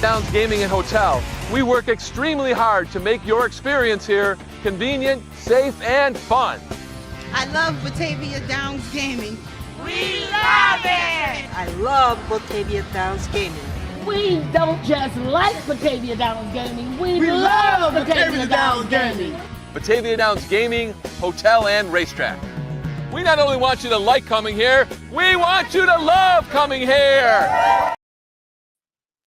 Downs Gaming and Hotel, we work extremely hard to make your experience here convenient, safe, and fun. I love Batavia Downs Gaming. We love it! I love Batavia Downs Gaming. We don't just like Batavia Downs Gaming, we love Batavia Downs Gaming. Batavia Downs Gaming, Hotel, and Racetrack. We not only want you to like coming here, we want you to love coming here.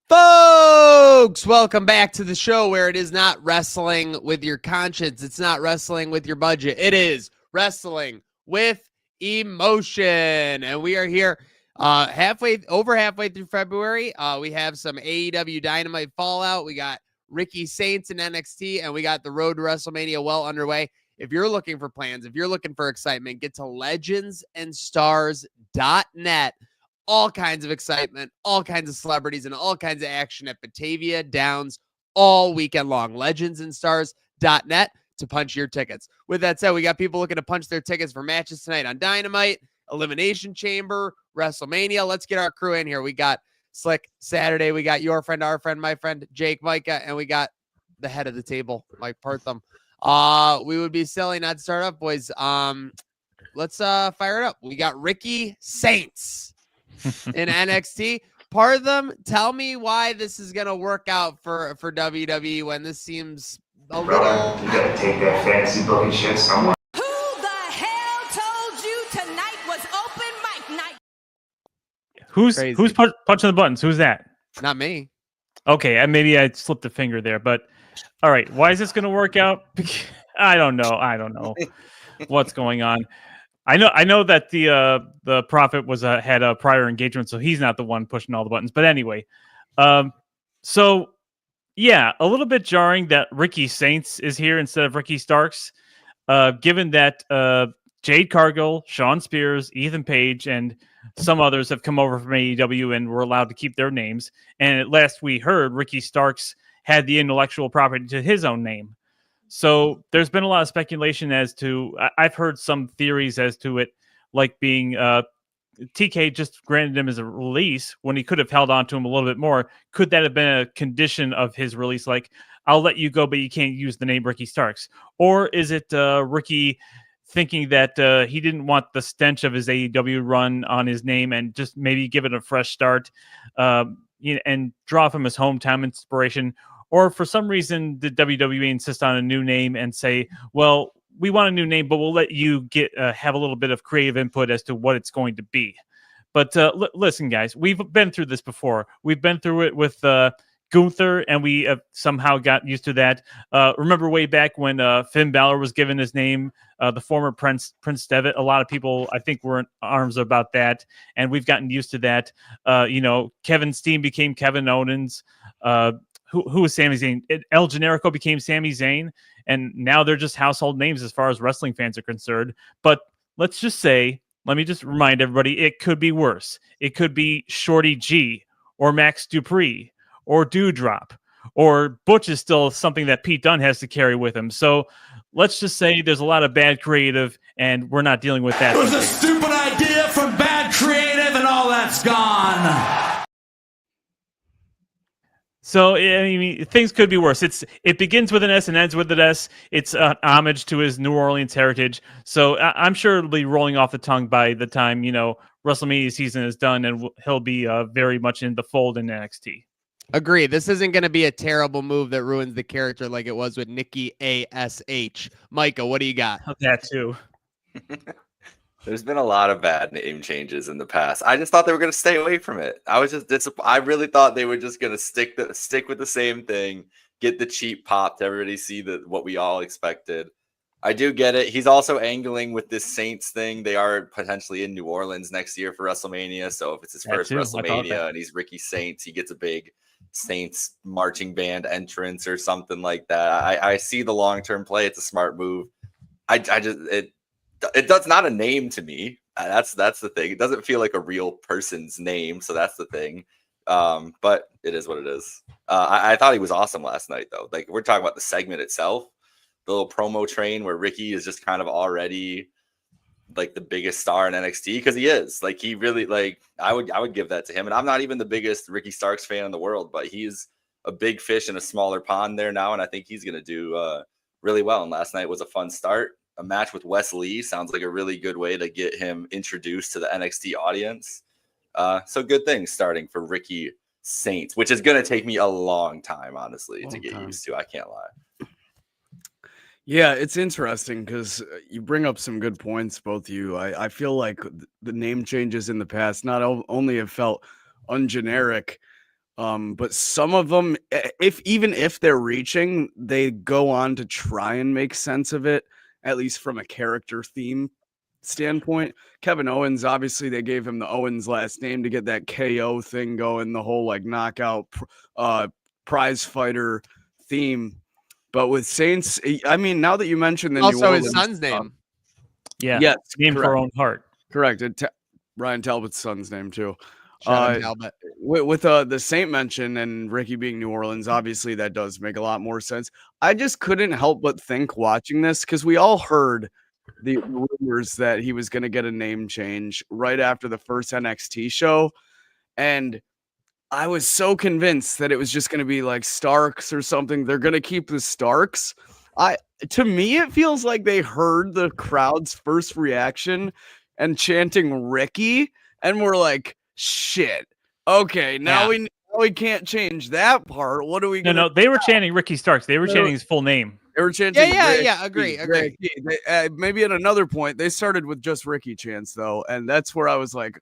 Folks, welcome back to the show where it is not wrestling with your conscience. It's not wrestling with your budget. It is wrestling with emotion. And we are here over halfway through February. We have some AEW Dynamite Fallout. We got Ricky Saints in NXT, and we got the road to WrestleMania well underway. If you're looking for plans, if you're looking for excitement, get to legendsandstars.net. All kinds of excitement, all kinds of celebrities, and all kinds of action at Batavia Downs all weekend long. Legendsandstars.net to punch your tickets. With that said, we got people looking to punch their tickets for matches tonight on Dynamite, Elimination Chamber, WrestleMania. Let's get our crew in here. We got Slick Saturday. We got your friend, our friend, my friend, Jake Micah, and we got the head of the table, Mike Pertham. We would be silly not to start up, boys. Let's fire it up. We got Ricky Saints in NXT. Partham, tell me why this is going to work out for WWE when this seems a little... You gotta take that fantasy booking shit somewhere. Who the hell told you tonight was open mic night? Who's punching the buttons? Who's that? Not me. Okay, maybe I slipped a finger there, but all right. Why is this going to work out? I don't know what's going on. I know that the Prophet had a prior engagement, so he's not the one pushing all the buttons. But anyway, so yeah, a little bit jarring that Ricky Saints is here instead of Ricky Starks, given that Jade Cargill, Sean Spears, Ethan Page, and some others have come over from AEW and were allowed to keep their names. And at last we heard, Ricky Starks had the intellectual property to his own name. So there's been a lot of speculation as to, I've heard some theories as to it, like being TK just granted him as a release when he could have held on to him a little bit more. Could that have been a condition of his release? Like, I'll let you go, but you can't use the name Ricky Starks. Or is it Ricky thinking that he didn't want the stench of his AEW run on his name and just maybe give it a fresh start and draw from his hometown inspiration? Or for some reason, did WWE insist on a new name and say, well, we want a new name, but we'll let you have a little bit of creative input as to what it's going to be. But listen, guys, we've been through this before. We've been through it with Gunther, and we somehow got used to that. Remember way back when Finn Balor was given his name, the former Prince Devitt? A lot of people, I think, were in arms about that, and we've gotten used to that. Kevin Steen became Kevin Owens. Who was Sami Zayn? El Generico became Sami Zayn, and now they're just household names as far as wrestling fans are concerned. But let me just remind everybody, it could be worse. It could be Shorty G or Max Dupree or Doudrop, or Butch is still something that Pete Dunne has to carry with him. So let's just say there's a lot of bad creative, and we're not dealing with that. It was a stupid idea from bad creative, and all that's gone. So, I mean, things could be worse. It begins with an S and ends with an S. It's an homage to his New Orleans heritage. So I'm sure it'll be rolling off the tongue by the time, WrestleMania season is done, and he'll be very much in the fold in NXT. Agree. This isn't going to be a terrible move that ruins the character like it was with Nikki A.S.H. Micah, what do you got? That too. There's been a lot of bad name changes in the past. I just thought they were going to stay away from it. I really thought they were just going to stick with the same thing, get the cheap pop to everybody see what we all expected. I do get it. He's also angling with this Saints thing. They are potentially in New Orleans next year for WrestleMania. So if it's his first WrestleMania and he's Ricky Saints, he gets a big Saints marching band entrance or something like that. I see the long-term play. It's a smart move. It does not a name to me. That's the thing. It doesn't feel like a real person's name. So that's the thing. But it is what it is. I thought he was awesome last night, though. Like, we're talking about the segment itself, the little promo train where Ricky is just kind of already like the biggest star in NXT, because he is. Like, he really, like, I would give that to him. And I'm not even the biggest Ricky Starks fan in the world, but he's a big fish in a smaller pond there now, and I think he's going to do really well. And last night was a fun start. A match with Wes Lee sounds like a really good way to get him introduced to the NXT audience. So good things starting for Ricky Saints, which is going to take me a long time, honestly, to get used to. I can't lie. Yeah, it's interesting because you bring up some good points, both of you. I feel like the name changes in the past not only have felt ungeneric, but some of them, even if they're reaching, they go on to try and make sense of it, at least from a character theme standpoint. Kevin Owens, obviously they gave him the Owens last name to get that KO thing going, the whole like knockout prize fighter theme. But with Saints, I mean, now that you mentioned the also New Orleans, his son's name. Yes, name for our own heart. Correct. Ryan Talbot's son's name too. Shout out Talbot. With the Saint mention and Ricky being New Orleans, obviously that does make a lot more sense. I just couldn't help but think watching this, because we all heard the rumors that he was going to get a name change right after the first NXT show, and I was so convinced that it was just going to be like Starks or something. They're going to keep the Starks. To me, it feels like they heard the crowd's first reaction and chanting Ricky, and we're like, shit. Okay, now we can't change that part. What are we going to? No, they were chanting Ricky Starks. They were chanting his full name. They were chanting. Yeah. Agree. Maybe at another point they started with just Ricky chants though, and that's where I was like,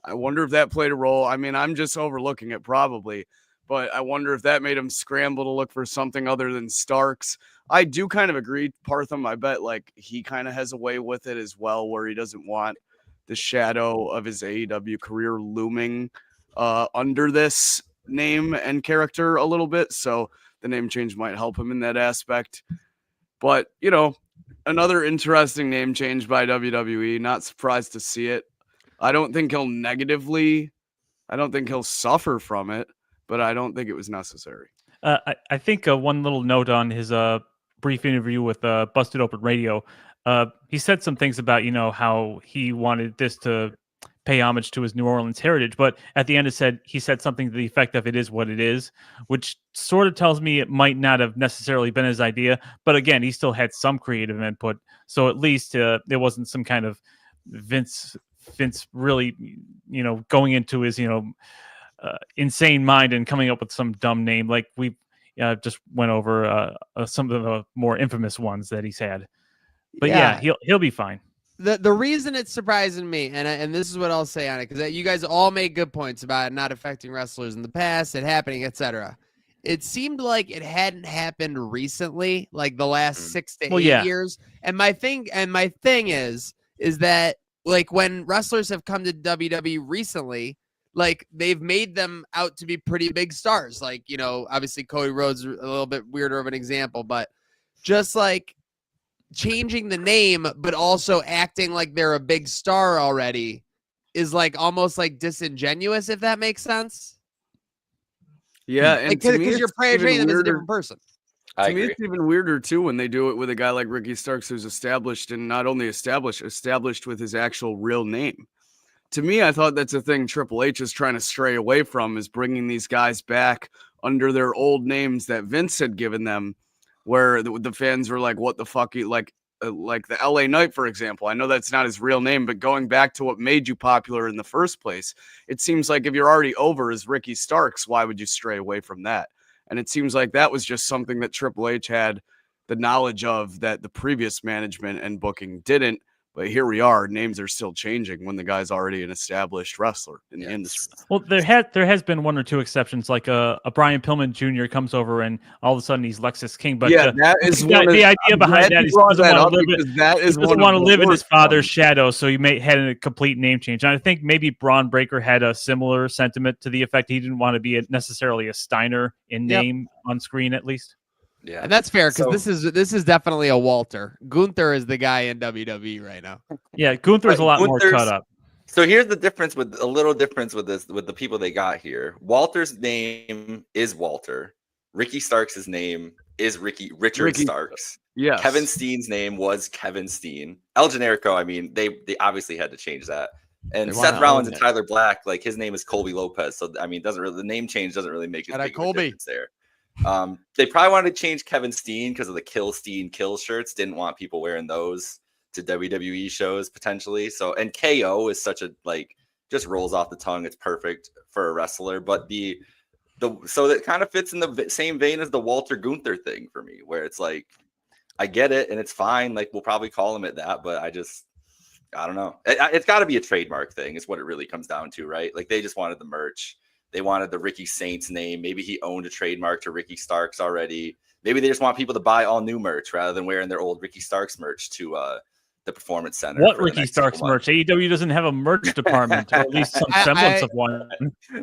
I wonder if that played a role. I mean, I'm just overlooking it probably, but I wonder if that made him scramble to look for something other than Starks. I do kind of agree, Partham. I bet like he kind of has a way with it as well, where he doesn't want the shadow of his AEW career looming under this name and character a little bit. So the name change might help him in that aspect. But, you know, another interesting name change by WWE. Not surprised to see it. I don't think he'll suffer from it, but I don't think it was necessary. I think one little note on his brief interview with Busted Open Radio, he said some things about, how he wanted this to pay homage to his New Orleans heritage, but at the end he said something to the effect of "it is what it is," which sort of tells me it might not have necessarily been his idea. But again, he still had some creative input, so at least there wasn't some kind of Vince really, going into his, insane mind and coming up with some dumb name like we just went over some of the more infamous ones that he's had. But yeah he'll be fine. The reason it's surprising me, and this is what I'll say on it, because you guys all made good points about it not affecting wrestlers in the past, it happening, etc. It seemed like it hadn't happened recently, like the last 6 to 8 years. And my thing is that like when wrestlers have come to WWE recently, like they've made them out to be pretty big stars. Like, obviously Cody Rhodes is a little bit weirder of an example, but just like changing the name, but also acting like they're a big star already is like almost like disingenuous, if that makes sense. Yeah. And because you're portraying them as a different person. To me, it's even weirder too when they do it with a guy like Ricky Starks, who's established, and not only established with his actual real name. To me, I thought that's a thing Triple H is trying to stray away from, is bringing these guys back under their old names that Vince had given them, where the fans were like, what the fuck? Like the LA Knight, for example. I know that's not his real name, but going back to what made you popular in the first place, it seems like if you're already over as Ricky Starks, why would you stray away from that? And it seems like that was just something that Triple H had the knowledge of that the previous management and booking didn't. But here we are. Names are still changing when the guy's already an established wrestler in the industry. Well, there has been one or two exceptions, like a Brian Pillman Jr. comes over and all of a sudden he's Lexus King. But that is the idea behind that is he doesn't want to live in his father's shadow, so he had a complete name change. And I think maybe Braun Breaker had a similar sentiment to the effect he didn't want to be necessarily a Steiner in name on screen, at least. Yeah, and that's fair because this is definitely a Walter. Gunther is the guy in WWE right now. Yeah, Gunther's a lot more cut up. So here's the difference with the people they got here. Walter's name is Walter. Ricky Starks' name is Richard Starks. Yeah. Kevin Steen's name was Kevin Steen. El Generico, I mean, they obviously had to change that. And Seth Rollins and Tyler Black, like his name is Colby Lopez. So I mean, the name change doesn't really make a big difference there. They probably wanted to change Kevin Steen because of the Kill Steen Kill shirts. Didn't want people wearing those to WWE shows potentially. So, and KO is such a just rolls off the tongue. It's perfect for a wrestler. But so that kind of fits in the same vein as the Walter Gunther thing for me, where it's like, I get it and it's fine. Like, we'll probably call him at that, but I don't know. It's got to be a trademark thing is what it really comes down to, right? Like, they just wanted the merch. They wanted the Ricky Saints name. Maybe he owned a trademark to Ricky Starks already. Maybe they just want people to buy all new merch rather than wearing their old Ricky Starks merch to the Performance Center. What Ricky Starks merch? AEW doesn't have a merch department, or at least some semblance of one.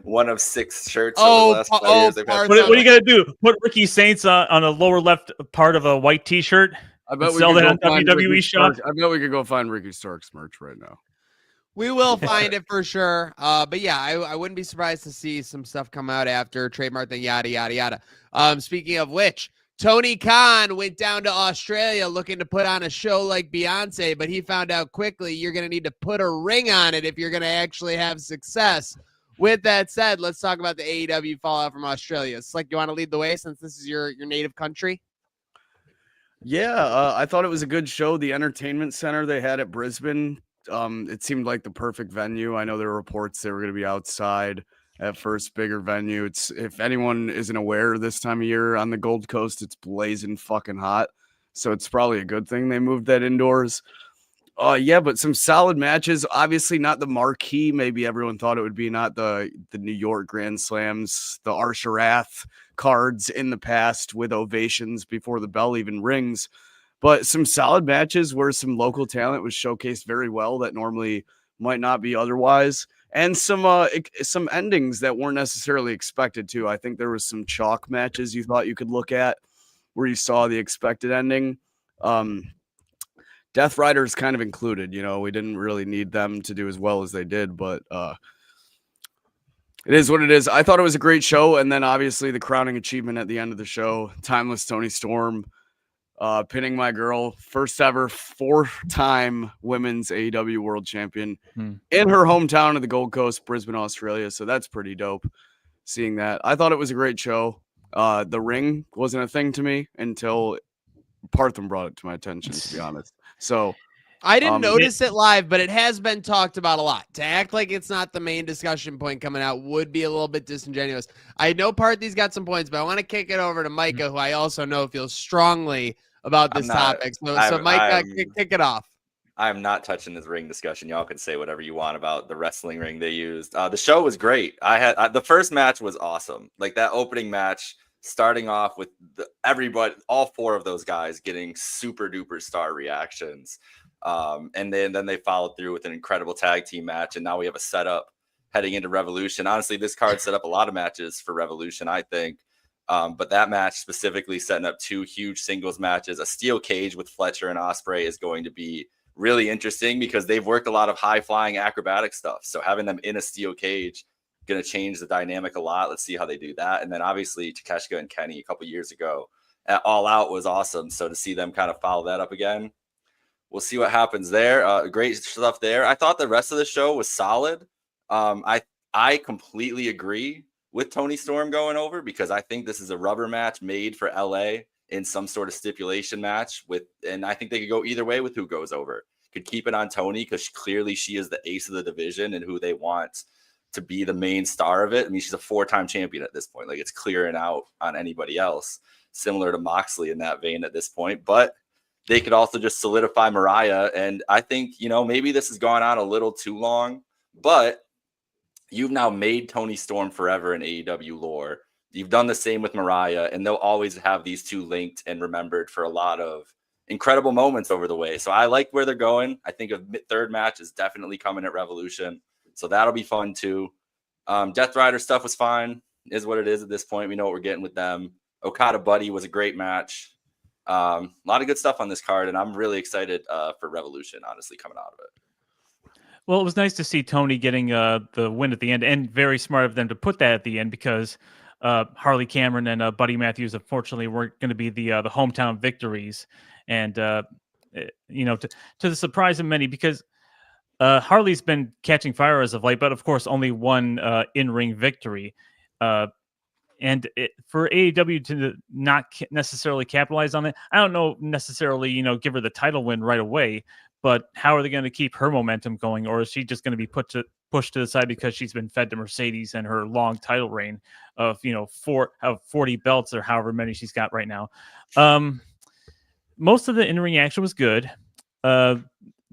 One of 6 shirts over the last 5 years. What are you going to do? Put Ricky Saints on a lower left part of a white T-shirt? I bet we sell could that on go find WWE Ricky shop. Starks. I bet we could go find Ricky Starks merch right now. We will find it for sure. But yeah, I wouldn't be surprised to see some stuff come out after trademark thing, yada, yada, yada. Speaking of which, Tony Khan went down to Australia looking to put on a show like Beyonce, but he found out quickly you're going to need to put a ring on it if you're going to actually have success. With that said, let's talk about the AEW fallout from Australia. Slick, you want to lead the way since this is your native country? Yeah, I thought it was a good show. The entertainment center they had at Brisbane, it seemed like the perfect venue. I know there were reports they were going to be outside at first, bigger venue. It's, if anyone isn't aware, this time of year on the Gold Coast, it's blazing fucking hot. So it's probably a good thing they moved that indoors. Yeah, but some solid matches. Obviously not the marquee. Maybe everyone thought it would be, not the New York Grand Slams, the Arsha cards in the past with ovations before the bell even rings. But some solid matches where some local talent was showcased very well that normally might not be otherwise. And some endings that weren't necessarily expected to. I think there was some chalk matches you thought you could look at where you saw the expected ending. Death Riders kind of included. You know, we didn't really need them to do as well as they did, but it is what it is. I thought it was a great show. And then obviously the crowning achievement at the end of the show, Timeless Tony Storm pinning my girl, first ever 4-time women's AEW world champion in her hometown of the Gold Coast, Brisbane, Australia. So that's pretty dope seeing that. I thought it was a great show. The ring wasn't a thing to me until Partham brought it to my attention, to be honest. So I didn't notice it live, but it has been talked about a lot. To act like it's not the main discussion point coming out would be a little bit disingenuous. I know Parthy's got some points, but I want to kick it over to Micah, who I also know feels strongly about this topic. So Micah, kick it off. I'm not touching this ring discussion. Y'all can say whatever you want about the wrestling ring they used. The show was great. The first match was awesome. Like that opening match, starting off with everybody, all 4 of those guys getting super duper star reactions. And then they followed through with an incredible tag team match. And now we have a setup heading into Revolution. Honestly, this card set up a lot of matches for Revolution, I think. But that match specifically setting up 2 huge singles matches. A steel cage with Fletcher and Ospreay is going to be really interesting because they've worked a lot of high flying acrobatic stuff. So having them in a steel cage going to change the dynamic a lot. Let's see how they do that. And then obviously Takeshita and Kenny a couple years ago at All Out was awesome. So to see them kind of follow that up again, we'll see what happens there. Great stuff there. I thought the rest of the show was solid. I completely agree with Tony Storm going over because I think this is a rubber match made for LA in some sort of stipulation match and I think they could go either way with who goes over. Could keep it on Tony because clearly she is the ace of the division and who they want to be the main star of it. I mean, she's a 4-time champion at this point. Like, it's clearing out on anybody else, similar to Moxley in that vein at this point. But they could also just solidify Mariah. And I think, maybe this has gone on a little too long, but you've now made Tony Storm forever in AEW lore. You've done the same with Mariah, and they'll always have these 2 linked and remembered for a lot of incredible moments over the way. So I like where they're going. I think a 3rd match is definitely coming at Revolution. So that'll be fun too. Death Rider stuff was fine, is what it is at this point. We know what we're getting with them. Okada Buddy was a great match. A lot of good stuff on this card, and I'm really excited for Revolution, honestly, coming out of it. Well, it was nice to see Tony getting the win at the end, and very smart of them to put that at the end because Harley Cameron and Buddy Matthews, unfortunately, weren't going to be the hometown victories. And, to the surprise of many, because Harley's been catching fire as of late, but of course, only one in-ring victory. for AEW to not necessarily capitalize on it, I don't know necessarily, give her the title win right away, but how are they going to keep her momentum going? Or is she just going to be pushed to the side because she's been fed to Mercedes and her long title reign of, 40 belts or however many she's got right now. Most of the in-ring action was good.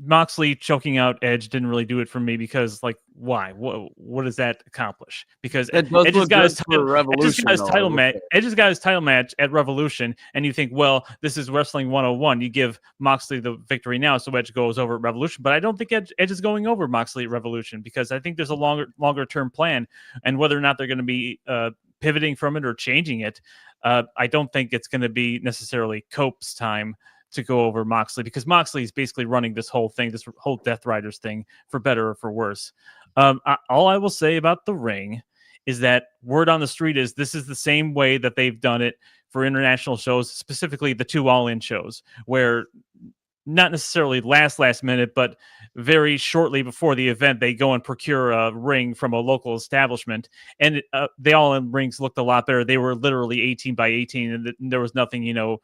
Moxley choking out Edge didn't really do it for me because, why? What does that accomplish? Because Edge's got his title match. Edge's got his title match at Revolution, and you think, well, this is Wrestling 101. You give Moxley the victory now, so Edge goes over at Revolution. But I don't think Edge is going over Moxley at Revolution because I think there's a longer term plan, and whether or not they're going to be pivoting from it or changing it, I don't think it's going to be necessarily Cope's time to go over Moxley, because Moxley is basically running this whole thing, this whole Death Riders thing, for better or for worse. All I will say about the ring is that word on the street is this is the same way that they've done it for international shows, specifically the 2 All In shows, where not necessarily last minute, but very shortly before the event, they go and procure a ring from a local establishment, and the All In rings looked a lot better. They were literally 18 by 18, and there was nothing,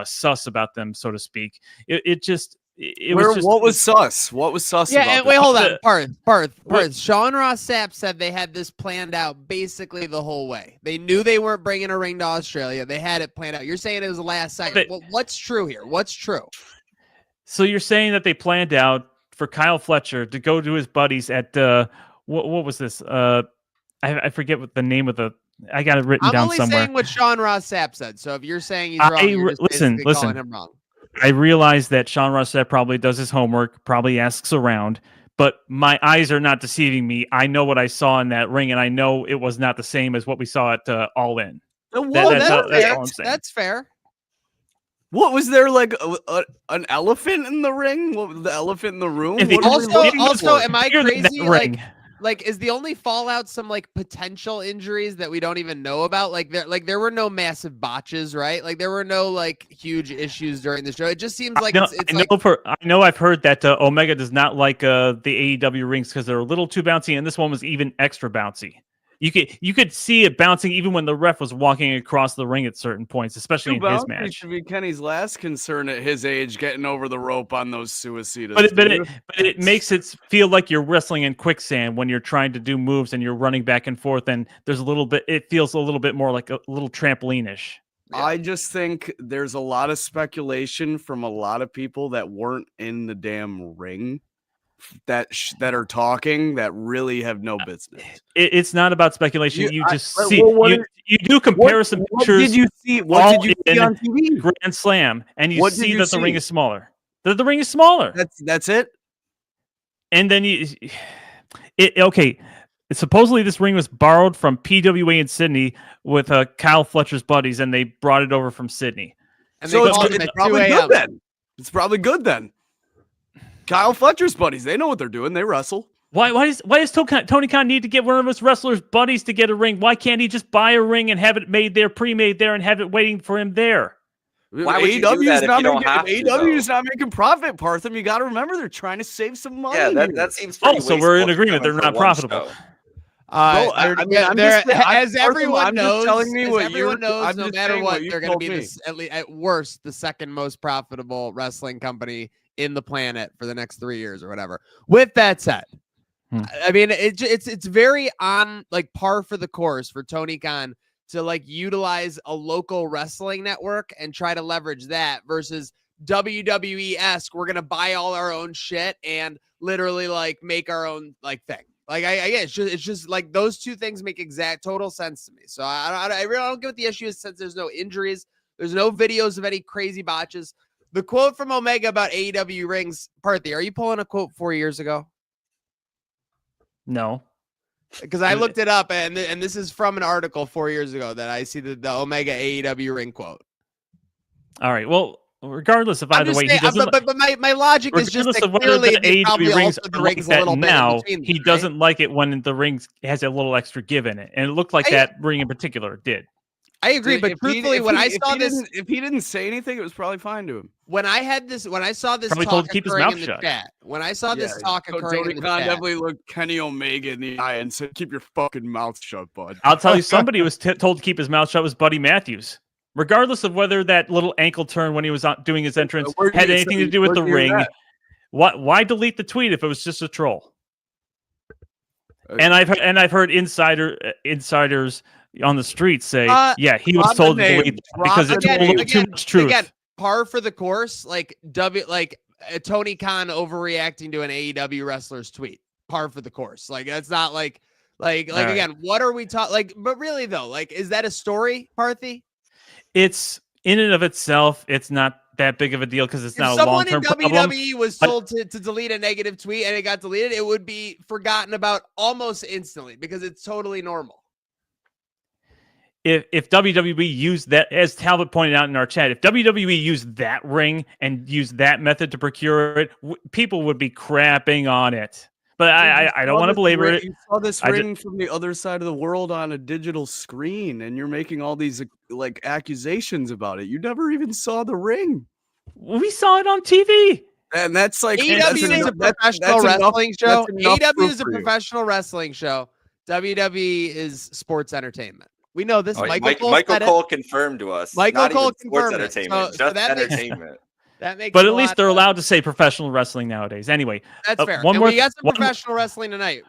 sus about them, so to speak. What was sus? What was sus? Yeah, about and wait, hold on. Parth. Sean Ross Sapp said they had this planned out basically the whole way. They knew they weren't bringing a ring to Australia. They had it planned out. You're saying it was the last second. Well, what's true here? What's true? So you're saying that they planned out for Kyle Fletcher to go to his buddies at what was this? I forget what the name of the. I got it written down somewhere. I'm only saying what Sean Ross Sapp said. So if you're saying he's wrong, you're just listen. calling him wrong. I realize that Sean Ross Sapp probably does his homework, probably asks around, but my eyes are not deceiving me. I know what I saw in that ring, and I know it was not the same as what we saw at All In. That's fair. What was there, an elephant in the ring? What was the elephant in the room? Also, am I crazy? Is the only fallout some potential injuries that we don't even know about? There were no massive botches, right? There were no huge issues during the show. It just seems like I know I've heard that Omega does not like the AEW rings because they're a little too bouncy, and this one was even extra bouncy. You could see it bouncing even when the ref was walking across the ring at certain points, especially in his match. Should be Kenny's last concern at his age, getting over the rope on those suicidas. But it makes it feel like you're wrestling in quicksand when you're trying to do moves and you're running back and forth, and there's it feels a little bit more like a little trampoline-ish. Yeah. I just think there's a lot of speculation from a lot of people that weren't in the damn ring that are talking that really have no business. It's not about speculation. You do comparison pictures. What did you see? What did you see on TV? Grand Slam, and you see that the ring is smaller. The ring is smaller. That's it. And then okay. Supposedly this ring was borrowed from PWA in Sydney with Kyle Fletcher's buddies, and they brought it over from Sydney. And so it's probably good then. It's probably good then. Kyle Fletcher's buddies, they know what they're doing. They wrestle. Why does Tony Khan need to get one of his wrestlers' buddies to get a ring? Why can't he just buy a ring and have it made there, pre-made there, and have it waiting for him there? Why would you do that if you don't have to? AEW is not making profit, Partham. You got to remember they're trying to save some money. Yeah, that seems pretty so we're in agreement. They're not profitable. As everyone knows, no matter what, they're going to be at worst the second most profitable wrestling company in the planet for the next 3 years or whatever. With that said, I mean, it's very on par for the course for Tony Khan to utilize a local wrestling network and try to leverage that versus WWE-esque. We're going to buy all our own shit and literally make our own thing. I guess it's just those two things make total sense to me. So I really don't get what the issue is, since there's no injuries, there's no videos of any crazy botches. The quote from Omega about AEW rings, Parthy, are you pulling a quote 4 years ago? No, because I looked it up, and this is from an article 4 years ago that I see the Omega AEW ring quote. All right, well, regardless of either way, he doesn't. But my logic is just that clearly the AEW rings the rings a little now. Bit he doesn't like it when the rings has a little extra give in it, and it looked like that ring in particular did. I agree, but truthfully, when I saw this, if he didn't say anything, it was probably fine to him. when I saw this Probably told talk to keep his occurring mouth in the shut. chat, when I saw this talk So occurring Tony in the Khan chat, definitely looked Kenny Omega in the eye and said, "Keep your fucking mouth shut, bud." I'll tell you, somebody was told to keep his mouth shut was Buddy Matthews. Regardless of whether that little ankle turn when he was doing his entrance had anything to do with the ring, why delete the tweet if it was just a troll? And I've heard insiders on the streets say, yeah, he was told to delete because it's a little too much truth. Again, par for the course, like Tony Khan overreacting to an AEW wrestler's tweet. Par for the course. Like that's not like again, what are we talking? Like, but really though, like, is that a story, Parthy? It's in and of itself, it's not that big of a deal because it's not a long-term problem. Someone in WWE was told to delete a negative tweet and it got deleted, it would be forgotten about almost instantly because it's totally normal. If WWE used that, as Talbot pointed out in our chat, if WWE used that ring and used that method to procure it, people would be crapping on it. But I don't want to belabor it. You saw this ring from the other side of the world on a digital screen, and you're making all these like accusations about it. You never even saw the ring. We saw it on TV. And that's like AEW is a professional wrestling show. AEW is a professional wrestling show. WWE is sports entertainment. We know this. Michael Cole confirmed to us. Michael Cole sports confirmed entertainment, just entertainment. That makes but at least they're allowed to say professional wrestling nowadays. Anyway, that's fair. We got some professional wrestling tonight.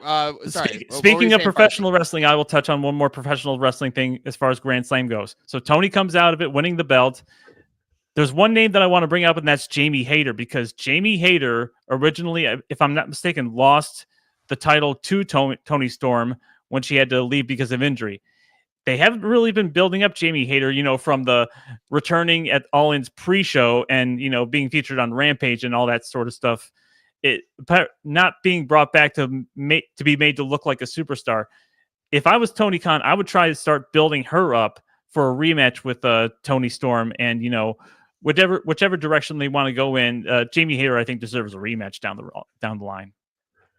Speaking of professional wrestling, I will touch on one more professional wrestling thing as far as Grand Slam goes. So Tony comes out of it winning the belt. There's one name that I want to bring up, and that's Jamie Hayter, because Jamie Hayter originally, if I'm not mistaken, lost the title to Toni Storm when she had to leave because of injury. They haven't really been building up Jamie Hayter, from the returning at All In's pre-show and, being featured on Rampage and all that sort of stuff. Not being brought back to be made to look like a superstar. If I was Tony Khan, I would try to start building her up for a rematch with Toni Storm, and whichever direction they want to go in. Jamie Hayter, I think, deserves a rematch down the line.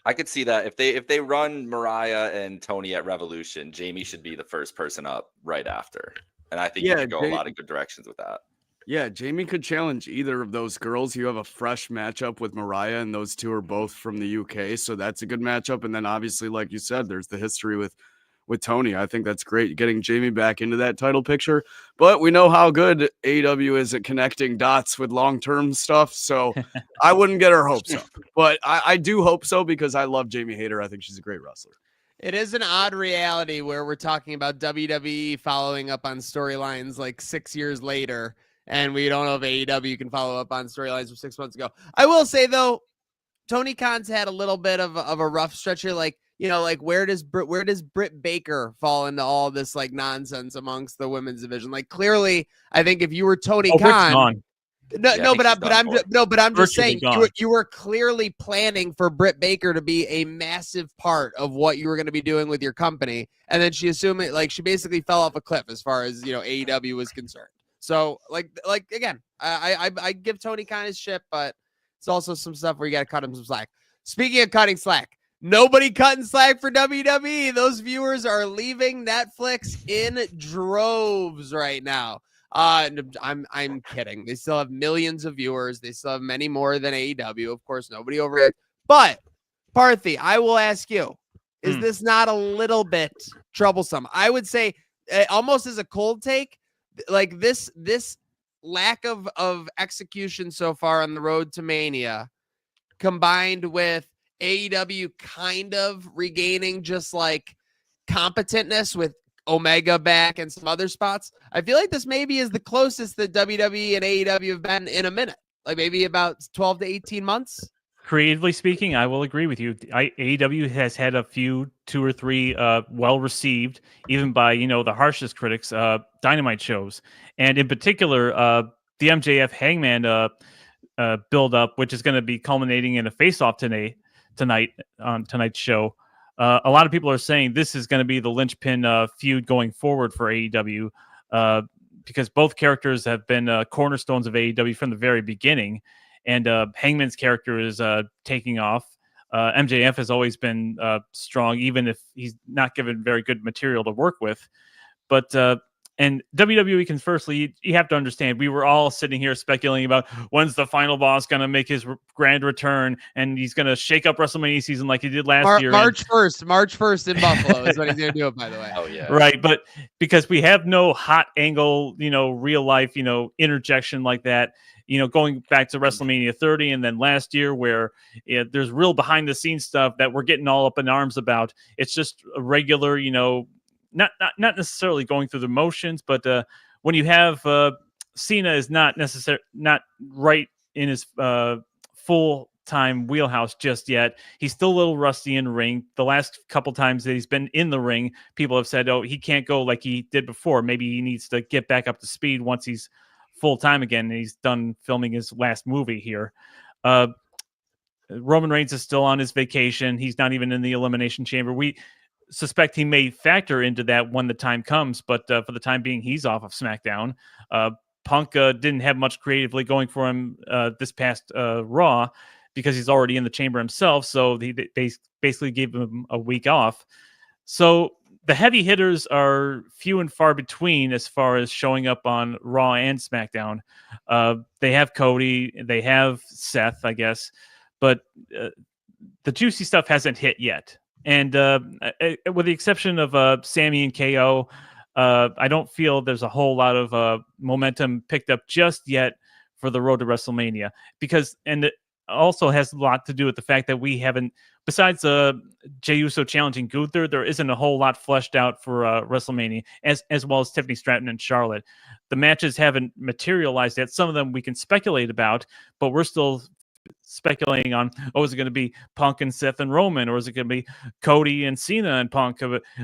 I could see that if they run Mariah and Tony at Revolution, Jamie should be the first person up right after, and I think you could go a lot of good directions with that. Yeah, Jamie could challenge either of those girls. You have a fresh matchup with Mariah, and those two are both from the UK, so that's a good matchup. And then obviously, like you said, there's the history with Tony. I think that's great, getting Jamie back into that title picture. But we know how good AEW is at connecting dots with long-term stuff, so I wouldn't get her hopes up. But I do hope so, because I love Jamie Hayter. I think she's a great wrestler. It is an odd reality where we're talking about WWE following up on storylines like 6 years later, and we don't know if AEW can follow up on storylines from 6 months ago. I will say, though, Tony Khan's had a little bit of a rough stretch here. Where does Britt Baker fall into all this nonsense amongst the women's division? Clearly, I think if you were Tony Khan, I'm just saying you were clearly planning for Britt Baker to be a massive part of what you were going to be doing with your company, and then she she basically fell off a cliff as far as AEW was concerned. So again, I give Tony Khan his shit, but it's also some stuff where you got to cut him some slack. Speaking of cutting slack. Nobody cutting slack for WWE. Those viewers are leaving Netflix in droves right now. I'm kidding. They still have millions of viewers. They still have many more than AEW. Of course, nobody over it. But Parthy, I will ask you: is this not a little bit troublesome? I would say, almost as a cold take, this lack of execution so far on the road to Mania, combined with AEW kind of regaining just competentness with Omega back and some other spots. I feel like this maybe is the closest that WWE and AEW have been in a minute, maybe about 12 to 18 months. Creatively speaking, I will agree with you. AEW has had a few, 2 or 3 well-received, even by, the harshest critics, Dynamite shows. And in particular, the MJF Hangman build-up, which is going to be culminating in a face-off tonight on tonight's show. A lot of people are saying this is going to be the linchpin feud going forward for AEW, because both characters have been cornerstones of AEW from the very beginning, and Hangman's character is taking off. MJF has always been strong, even if he's not given very good material to work with. But And WWE can firstly, you have to understand, we were all sitting here speculating about when's the final boss going to make his grand return, and he's going to shake up WrestleMania season like he did last year. March 1st in Buffalo is when he's going to do it, by the way. Oh, yeah. Right. But because we have no hot angle, real life, interjection like that, going back to WrestleMania 30 and then last year where there's real behind the scenes stuff that we're getting all up in arms about. It's just a regular, not necessarily going through the motions, but when you have Cena is not right in his full time wheelhouse just yet. He's still a little rusty in ring. The last couple times that he's been in the ring, people have said, "Oh, he can't go like he did before. Maybe he needs to get back up to speed once he's full time again." And he's done filming his last movie here. Roman Reigns is still on his vacation. He's not even in the Elimination Chamber. We suspect he may factor into that when the time comes, but for the time being, he's off of SmackDown. Punk didn't have much creatively going for him this past Raw because he's already in the chamber himself, so they basically gave him a week off. So the heavy hitters are few and far between as far as showing up on Raw and SmackDown. They have Cody, they have Seth, I guess, but the juicy stuff hasn't hit yet. And with the exception of Sammy and KO, I don't feel there's a whole lot of momentum picked up just yet for the road to WrestleMania, because it also has a lot to do with the fact that we haven't, besides Jey Uso challenging Gunther, there isn't a whole lot fleshed out for WrestleMania, as well as Tiffany Stratton and Charlotte. The matches haven't materialized yet. Some of them we can speculate about, but we're still speculating on, is it going to be Punk and Seth and Roman, or is it going to be Cody and Cena and Punk?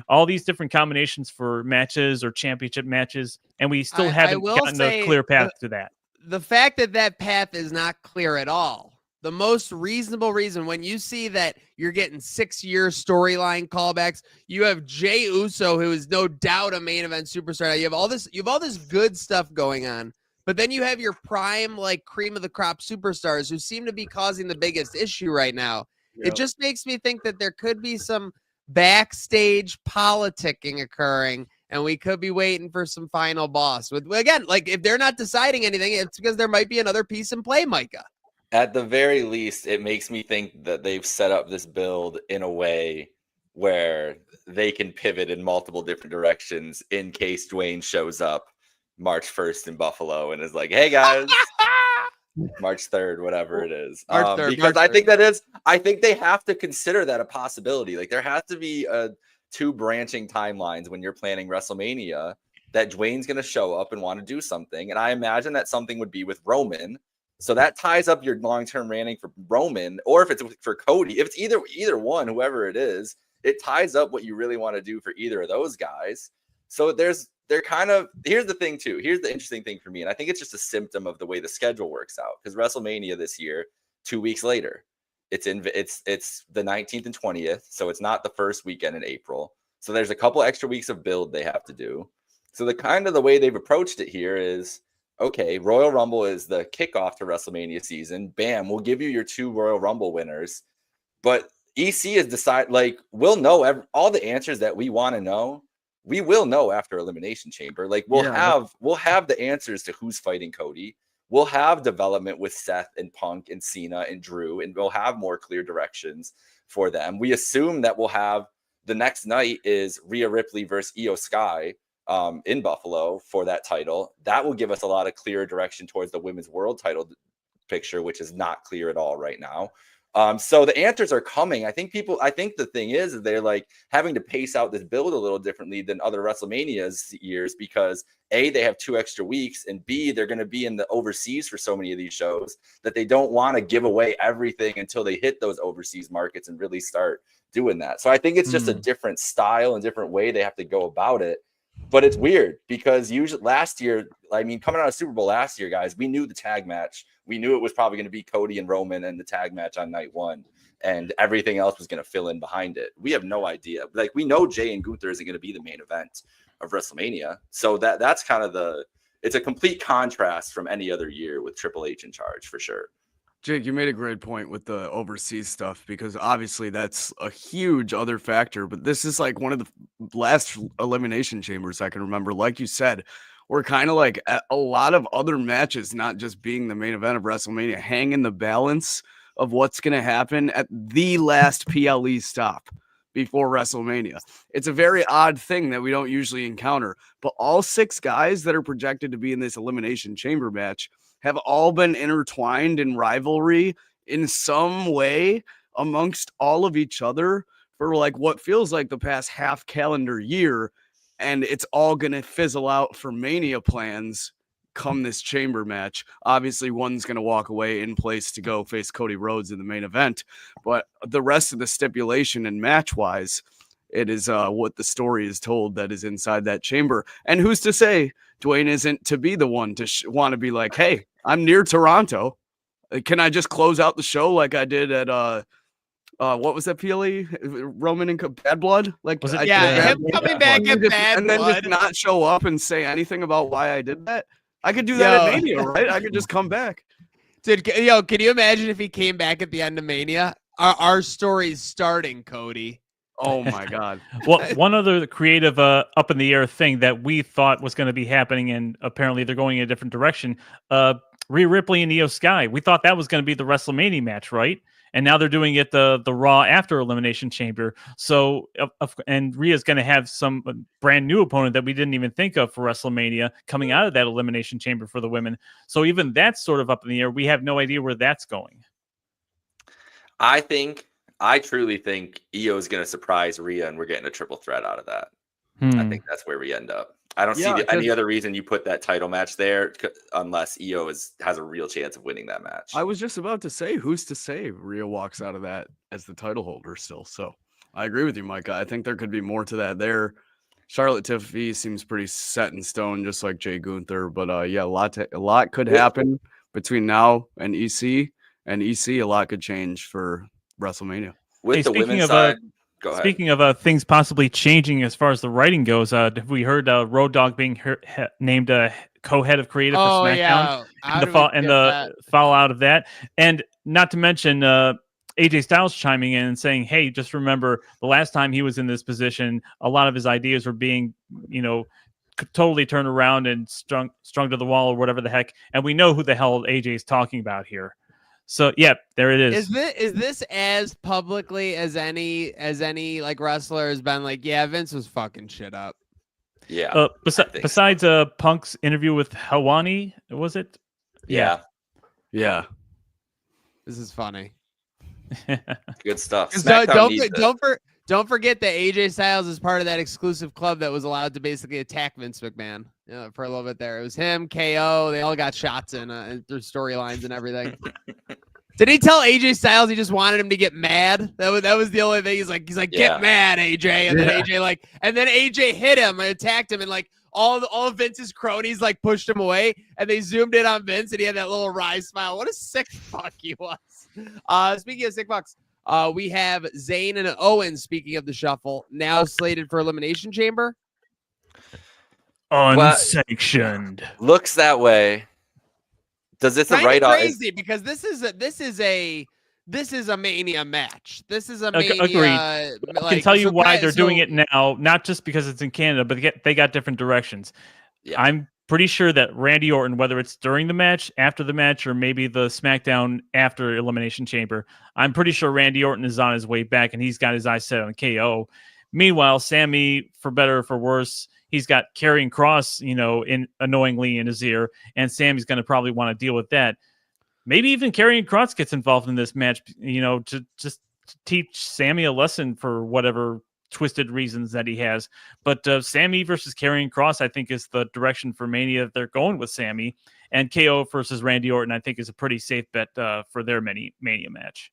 All these different combinations for matches or championship matches, and we still haven't gotten a clear path to that. The fact that path is not clear at all. The most reasonable reason, when you see that you're getting 6-year storyline callbacks, you have Jey Uso, who is no doubt a main event superstar. You have all this good stuff going on. But then you have your prime, like, cream of the crop superstars who seem to be causing the biggest issue right now. Yep. It just makes me think that there could be some backstage politicking occurring, and we could be waiting for some final boss. Again, like, if they're not deciding anything, it's because there might be another piece in play, Micah. At the very least, it makes me think that they've set up this build in a way where they can pivot in multiple different directions in case Dwayne shows up March 1st in Buffalo and is like, "Hey guys," March 3rd, whatever it is. Because I think they have to consider that a possibility. Like, there has to be two branching timelines when you're planning WrestleMania, that Dwayne's going to show up and want to do something. And I imagine that something would be with Roman. So that ties up your long-term ranting for Roman, or if it's for Cody, if it's either one, whoever it is, it ties up what you really want to do for either of those guys. So here's the thing too. Here's the interesting thing for me. And I think it's just a symptom of the way the schedule works out, because WrestleMania this year, 2 weeks later, it's the 19th and 20th. So it's not the first weekend in April. So there's a couple extra weeks of build they have to do. So the way they've approached it here is, okay, Royal Rumble is the kickoff to WrestleMania season. Bam, we'll give you your 2 Royal Rumble winners. But EC has decided, like, we'll know all the answers that we want to know. We will know after Elimination Chamber. Like, we'll have the answers to who's fighting Cody. We'll have development with Seth and Punk and Cena and Drew, and we'll have more clear directions for them. We assume that we'll have the next night is Rhea Ripley versus Io Sky in Buffalo for that title. That will give us a lot of clear direction towards the women's world title picture, which is not clear at all right now. So the answers are coming. I think the thing is they're like having to pace out this build a little differently than other WrestleMania's years, because A, they have 2 extra weeks, and B, they're going to be in the overseas for so many of these shows that they don't want to give away everything until they hit those overseas markets and really start doing that. So I think it's just a different style and different way they have to go about it. But it's weird because usually last year, I mean, coming out of Super Bowl last year, guys, we knew the tag match. We knew it was probably going to be Cody and Roman and the tag match on night 1, and everything else was going to fill in behind it. We have no idea. Like, we know Jey and Gunther isn't going to be the main event of WrestleMania. So that's kind of it's a complete contrast from any other year with Triple H in charge, for sure. Jake, you made a great point with the overseas stuff because obviously that's a huge other factor. But this is like one of the last elimination chambers I can remember. Like you said, we're kind of like a lot of other matches, not just being the main event of WrestleMania, hang in the balance of what's going to happen at the last PLE stop before WrestleMania. It's a very odd thing that we don't usually encounter. But all 6 guys that are projected to be in this elimination chamber match have all been intertwined in rivalry in some way amongst all of each other for like what feels like the past half calendar year. And it's all going to fizzle out for Mania plans come this chamber match. Obviously, one's going to walk away in place to go face Cody Rhodes in the main event. But the rest of the stipulation and match wise, it is what the story is told that is inside that chamber. And who's to say Dwayne isn't to be the one to want to be like, hey, I'm near Toronto. Can I just close out the show like I did at what was that PLE? Roman and Bad Blood? Like, was it? Him coming back at Bad and then Blood. just not show up and say anything about why I did that. I could do that at Mania, right? I could just come back. Dude, can you imagine if he came back at the end of Mania? Our story's starting, Cody. Oh my God. Well, one other creative up in the air thing that we thought was going to be happening, and apparently they're going in a different direction. Rhea Ripley and Io Sky. We thought that was going to be the WrestleMania match, right? And now they're doing it the Raw after Elimination Chamber. So, and Rhea's going to have some brand new opponent that we didn't even think of for WrestleMania coming out of that Elimination Chamber for the women. So even that's sort of up in the air. We have no idea where that's going. I truly think Io is going to surprise Rhea, and we're getting a triple threat out of that. I think that's where we end up. I don't see any other reason you put that title match there unless Io has a real chance of winning that match. I was just about to say, who's to say Rhea walks out of that as the title holder still? So I agree with you, Micah. I think there could be more to that there. Charlotte Tiffany seems pretty set in stone, just like Jay Gunther. But yeah, a lot could happen between now and EC. And EC, a lot could change for WrestleMania. With the women's side. Speaking of things possibly changing as far as the writing goes, we heard Road Dogg being named co-head of creative for SmackDown, Yeah. and the fallout of that, and not to mention AJ Styles chiming in and saying, "Hey, just remember the last time he was in this position, a lot of his ideas were being, totally turned around and strung to the wall or whatever the heck." And we know who the hell AJ is talking about here. So yeah, there it is. Is this as publicly as any like wrestler has been like, yeah, Vince was fucking shit up? Yeah. Besides Punk's interview with Helwani, was it? Yeah. This is funny. Good stuff. Don't forget that AJ Styles is part of that exclusive club that was allowed to basically attack Vince McMahon for a little bit there. It was him, KO. They all got shots in through storylines and everything. Did he tell AJ Styles he just wanted him to get mad? That was the only thing. He's like, get mad, AJ. And then AJ hit him and attacked him, and like all of Vince's cronies like pushed him away, and they zoomed in on Vince, and he had that little wry smile. What a sick fuck he was. Speaking of sick fucks, we have Zayn and Owen, speaking of the shuffle, now slated for Elimination Chamber. Unsanctioned. Looks that way. Does this Kind a write-off? Crazy because this is a Mania match. This is a Mania. Agreed. I can tell you why they're doing it now, not just because it's in Canada, but they got different directions. Yeah. I'm pretty sure that Randy Orton, whether it's during the match, after the match, or maybe the SmackDown after Elimination Chamber, I'm pretty sure Randy Orton is on his way back and he's got his eyes set on KO. Meanwhile, Sammy, for better or for worse, he's got Karrion Kross, annoyingly in his ear, and Sammy's going to probably want to deal with that. Maybe even Karrion Kross gets involved in this match, to just teach Sammy a lesson for whatever twisted reasons that he has. But Sammy versus Karrion Kross, I think, is the direction for Mania that they're going with Sammy. And KO versus Randy Orton, I think, is a pretty safe bet for their Mania match.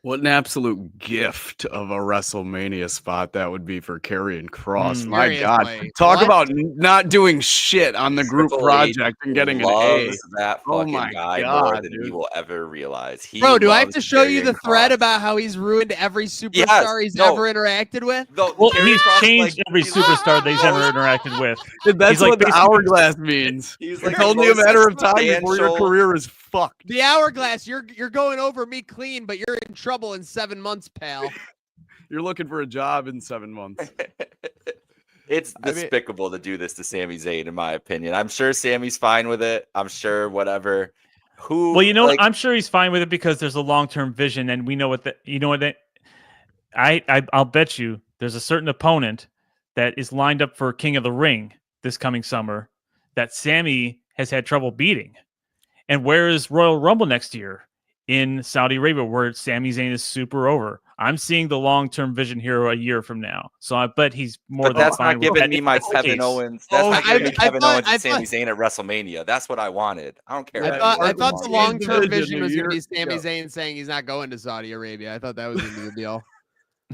What an absolute gift of a WrestleMania spot that would be for Karrion Kross. My God. Talk about not doing shit on the group project and getting an A. That fucking guy more than he will ever realize. Bro, do I have to show you the thread about how he's ruined every superstar he's ever interacted with? Well, he's changed every superstar that he's ever interacted with. That's what the hourglass means. It's only a matter of time before your career is fucked. The hourglass, you're going over me clean, but you're in trouble in 7 months, pal. You're looking for a job in 7 months. It's despicable to do this to Sami Zayn, in my opinion. I'm sure Sammy's fine with it. I'm sure whatever. Well, I'm sure he's fine with it because there's a long-term vision, and we know what I'll bet you there's a certain opponent that is lined up for King of the Ring this coming summer that Sammy has had trouble beating. And where is Royal Rumble next year? In Saudi Arabia, where Sami Zayn is super over. I'm seeing the long-term vision here a year from now. So I bet he's more than fine with that. That's not giving me my Kevin Owens. That's not giving me Kevin Owens and Sami Zayn at WrestleMania. That's what I wanted. I don't care. I thought the long-term vision was going to be Sami Zayn saying he's not going to Saudi Arabia. I thought that was going to be the deal.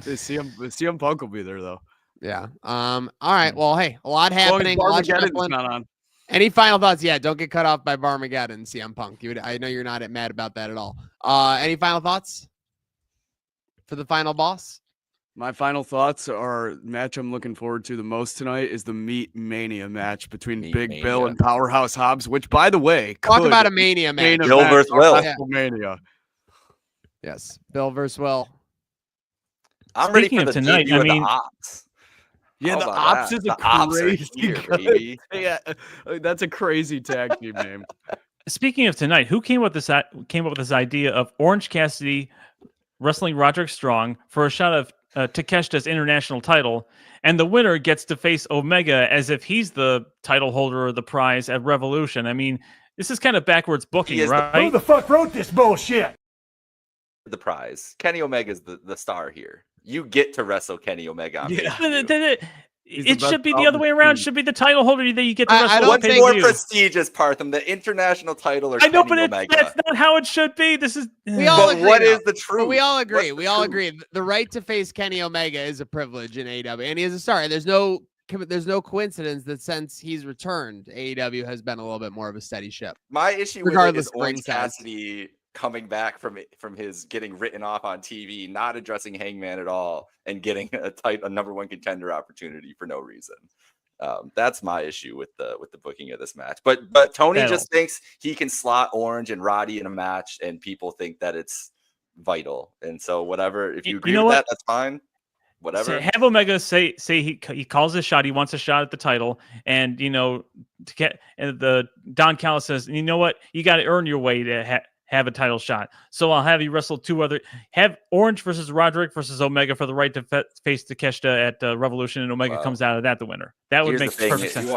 CM Punk will be there, though. Yeah. All right. Well, hey, a lot happening. Armageddon's not on. Any final thoughts? Yeah, don't get cut off by Barmageddon, CM Punk. I know you're not mad about that at all. Any final thoughts for the final boss? My final thoughts are match I'm looking forward to the most tonight is the Meat Mania match between Big Bill and Powerhouse Hobbs, which, by the way, talk about a Mania match. Bill versus Will. Mania. Yes, Bill versus Will. I'm ready for the tonight. debut of the Ops. Yeah, the Ops is a crazy. Yeah, that's a crazy tag team name. Speaking of tonight, who came up with this idea of Orange Cassidy wrestling Roderick Strong for a shot of Takeshita's international title, and the winner gets to face Omega as if he's the title holder of the prize at Revolution? I mean, this is kind of backwards booking, right? Who the fuck wrote this bullshit? The prize. Kenny Omega's the star here. You get to wrestle Kenny Omega. It should be the other way around. It should be the title holder that you get to wrestle. What's more prestigious, Partham, the international title or Kenny Omega? That's not how it should be. This is. We all agree. What is the truth? But we all agree. We all agree. The right to face Kenny Omega is a privilege in AEW, and he is a star. And there's no coincidence that since he's returned, AEW has been a little bit more of a steady ship. My issue with it is Orange Cassidy coming back from his getting written off on TV, not addressing Hangman at all, and getting a number one contender opportunity for no reason. That's my issue with the booking of this match. But Tony just thinks he can slot Orange and Roddy in a match, and people think that it's vital. And so whatever, if you agree with that, that's fine. Whatever. So have Omega say he calls a shot. He wants a shot at the title, and the Don Callis says, you know what, you got to earn your way to have a title shot. So I'll have you wrestle have Orange versus Roderick versus Omega for the right to face Takeshita at Revolution, and Omega comes out of that the winner. That would make perfect sense.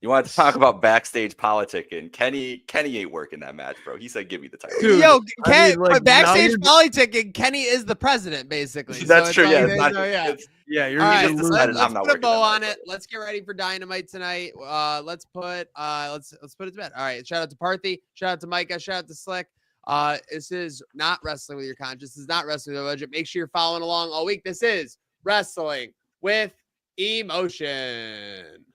You want to talk about backstage politicking? Kenny ain't working that match, bro. He said, "Give me the title." Dude, yo, backstage politicking. Kenny is the president, basically. That's true. You're let's put a bow on it. Let's get ready for Dynamite tonight. Let's put it to bed. All right. Shout out to Parthy. Shout out to Micah. Shout out to Slick. This is not Wrestling with Your Conscience. This is not Wrestling with Your Budget. Make sure you're following along all week. This is Wrestling with Emotion.